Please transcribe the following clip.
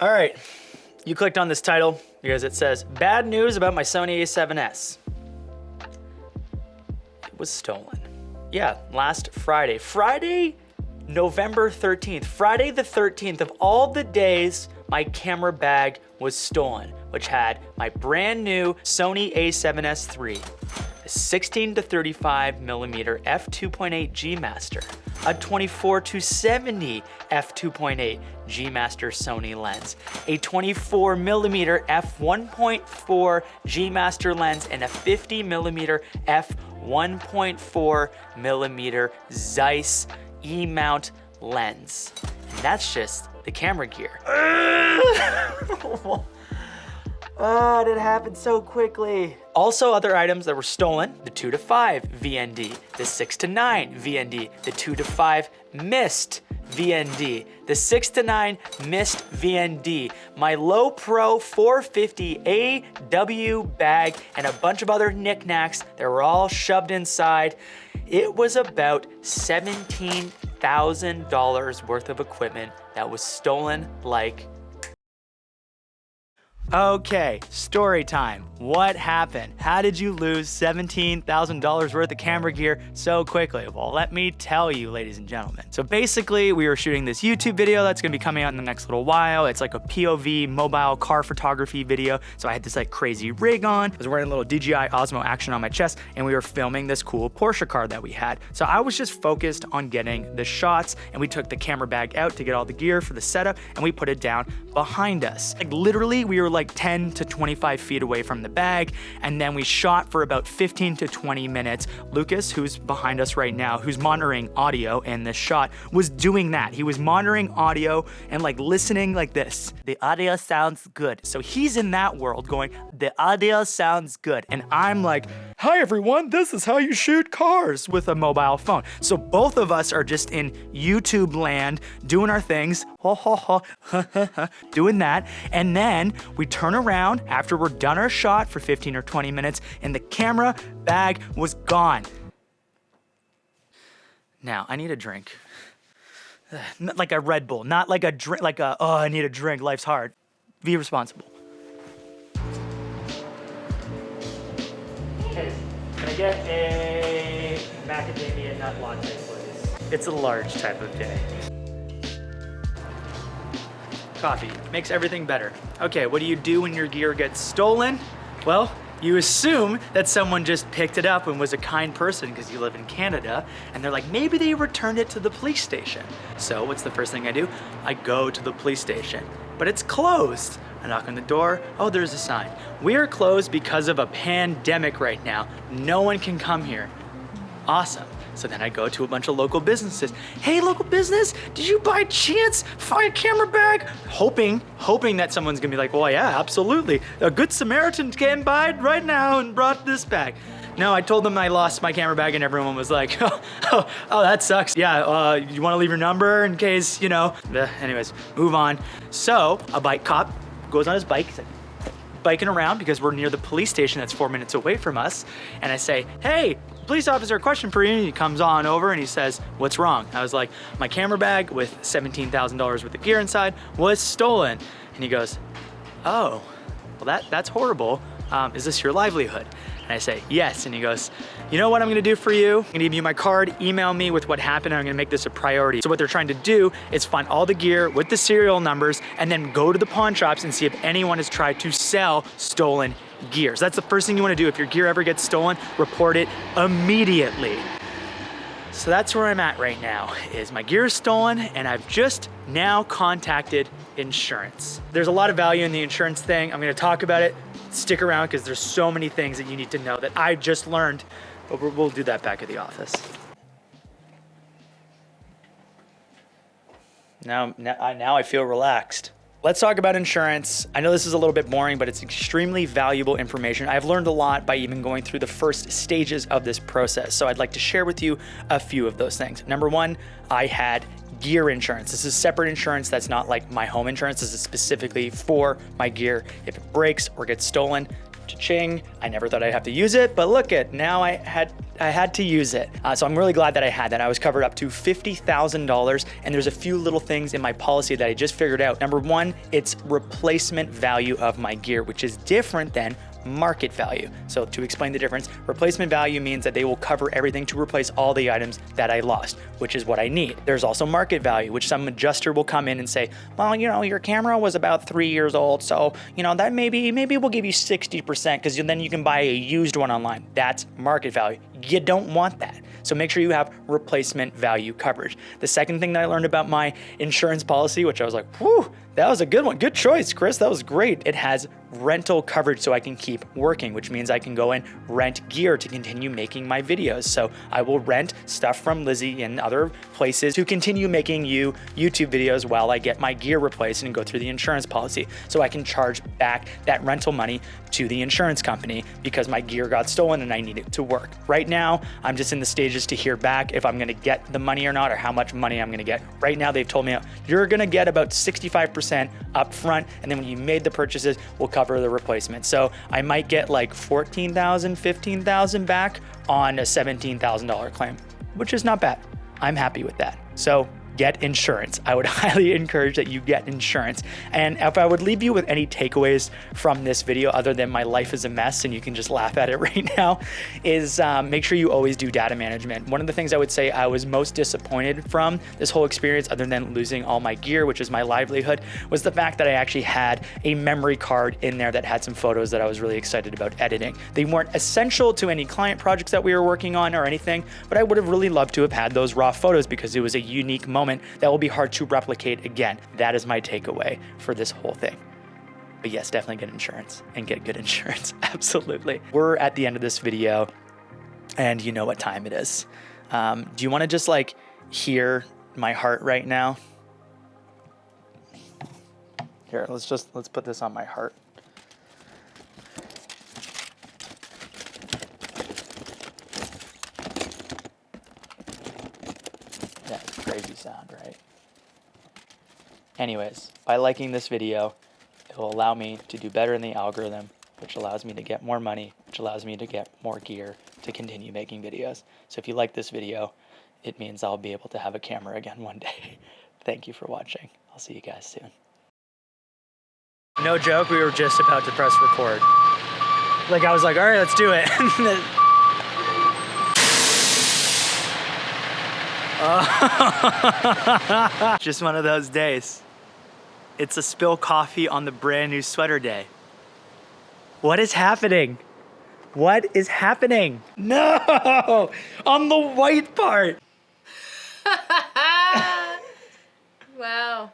All right, you clicked on this title because it says, bad news about my Sony A7S. It was stolen. Yeah, last Friday. Friday, November 13th. Friday the 13th of all the days, my camera bag was stolen, which had my brand new Sony A7S III, a 16 to 35 millimeter f2.8 G Master, a 24 to 70 f2.8 G Master Sony lens, a 24 millimeter f1.4 G Master lens, and a 50 millimeter f1.4 millimeter Zeiss E-mount lens. And that's just the camera gear. Oh, it happened so quickly. Also, other items that were stolen: the 2 to 5 VND, the 6 to 9 VND, the 2 to 5 missed VND, the 6 to 9 missed VND, my low pro 450 AW bag, and a bunch of other knickknacks that were all shoved inside. It was about $17,000 worth of equipment that was stolen like. Okay, story time. What happened? How did you lose $17,000 worth of camera gear so quickly? Well, let me tell you, ladies and gentlemen. So basically, we were shooting this YouTube video that's gonna be coming out in the next little while. It's like a POV mobile car photography video. So I had this like crazy rig on. I was wearing a little DJI Osmo Action on my chest, and we were filming this cool Porsche car that we had. So I was just focused on getting the shots, and we took the camera bag out to get all the gear for the setup, and we put it down behind us. Like literally, we were like 10 to 25 feet away from the bag, and then we shot for about 15 to 20 minutes. Lucas, who's behind us right now, who's monitoring audio in this shot, was doing that. He was monitoring audio and like listening like this. The audio sounds good. So he's in that world going, the audio sounds good. And I'm like, hi everyone, this is how you shoot cars with a mobile phone. So both of us are just in YouTube land doing our things, doing that. And then we turn around after we're done our shot for 15 or 20 minutes, and the camera bag was gone. Now, I need a drink. Like a Red Bull, not like a drink, like a, oh, I need a drink, life's hard. Be responsible. Hey, can I get a macadamia nut latte, please? It's a large type of day. Coffee makes everything better. Okay, what do you do when your gear gets stolen? Well, you assume that someone just picked it up and was a kind person because you live in Canada, and they're like, maybe they returned it to the police station. So what's the first thing I do? I go to the police station, but it's closed. I knock on the door, oh, there's a sign. We are closed because of a pandemic right now. No one can come here. Awesome. So then I go to a bunch of local businesses. Hey, local business, did you by chance find a camera bag? Hoping that someone's gonna be like, well, yeah, absolutely. A good Samaritan came by right now and brought this bag. No, I told them I lost my camera bag, and everyone was like, oh, that sucks. Yeah, you wanna leave your number in case, you know? Anyways, move on. So a bike cop goes on his bike, he's like, biking around because we're near the police station that's 4 minutes away from us. And I say, hey, police officer, a question for you. And he comes on over and he says, what's wrong? I was like, my camera bag with $17,000 worth of gear inside was stolen. And he goes, oh, well that's horrible. Is this your livelihood? And I say, yes. And he goes, you know what I'm gonna do for you? I'm gonna give you my card, email me with what happened, and I'm gonna make this a priority. So what they're trying to do is find all the gear with the serial numbers and then go to the pawn shops and see if anyone has tried to sell stolen gear. So that's the first thing you wanna do. If your gear ever gets stolen, report it immediately. So that's where I'm at right now, is my gear is stolen, and I've just now contacted insurance. There's a lot of value in the insurance thing. I'm gonna talk about it. Stick around because there's so many things that you need to know that I just learned, but we'll do that back at the office. Now I feel relaxed. Let's talk about insurance. I know this is a little bit boring, but it's extremely valuable information. I've learned a lot by even going through the first stages of this process. So I'd like to share with you a few of those things. Number one, I had gear insurance. This is separate insurance that's not like my home insurance. This is specifically for my gear. If it breaks or gets stolen, Cha-ching. I never thought I'd have to use it, but look at, now I had to use it. So I'm really glad that I had that. I was covered up to $50,000, and there's a few little things in my policy that I just figured out. Number one, it's replacement value of my gear, which is different than market value. So to explain the difference, replacement value means that they will cover everything to replace all the items that I lost, which is what I need. There's also market value, which some adjuster will come in and say, well, you know, your camera was about 3 years old, so, you know, that maybe we'll give you 60% because then you can buy a used one online. That's market value. You don't want that. So make sure you have replacement value coverage. The second thing that I learned about my insurance policy, which I was like, whew, that was a good one. Good choice, Chris. That was great. It has rental coverage so I can keep working, which means I can go and rent gear to continue making my videos. So I will rent stuff from Lizzie and other places to continue making you YouTube videos while I get my gear replaced and go through the insurance policy. So I can charge back that rental money to the insurance company because my gear got stolen and I need it to work. Right now, I'm just in the stages to hear back if I'm gonna get the money or not, or how much money I'm gonna get. Right now, they've told me you're gonna get about 65% up front, and then when you made the purchases, we'll cover the replacement. So I might get like $14,000, $15,000 back on a $17,000 claim, which is not bad. I'm happy with that. So get insurance. I would highly encourage that you get insurance. And if I would leave you with any takeaways from this video, other than my life is a mess and you can just laugh at it right now, is make sure you always do data management. One of the things I would say I was most disappointed from this whole experience, other than losing all my gear, which is my livelihood, was the fact that I actually had a memory card in there that had some photos that I was really excited about editing. They weren't essential to any client projects that we were working on or anything, but I would have really loved to have had those raw photos because it was a unique moment that will be hard to replicate again. That is my takeaway for this whole thing. But yes, definitely get insurance and get good insurance. Absolutely. We're at the end of this video and you know what time it is. Do you want to just like hear my heart right now? Here, let's put this on my heart. Crazy sound, right? Anyways, by liking this video, it will allow me to do better in the algorithm, which allows me to get more money, which allows me to get more gear to continue making videos. So if you like this video, it means I'll be able to have a camera again one day. Thank you for watching. I'll see you guys soon. No joke, we were just about to press record. Like I was like, all right, let's do it. Just one of those days. It's a spill coffee on the brand new sweater day. What is happening? What is happening? No! On the white part! Wow.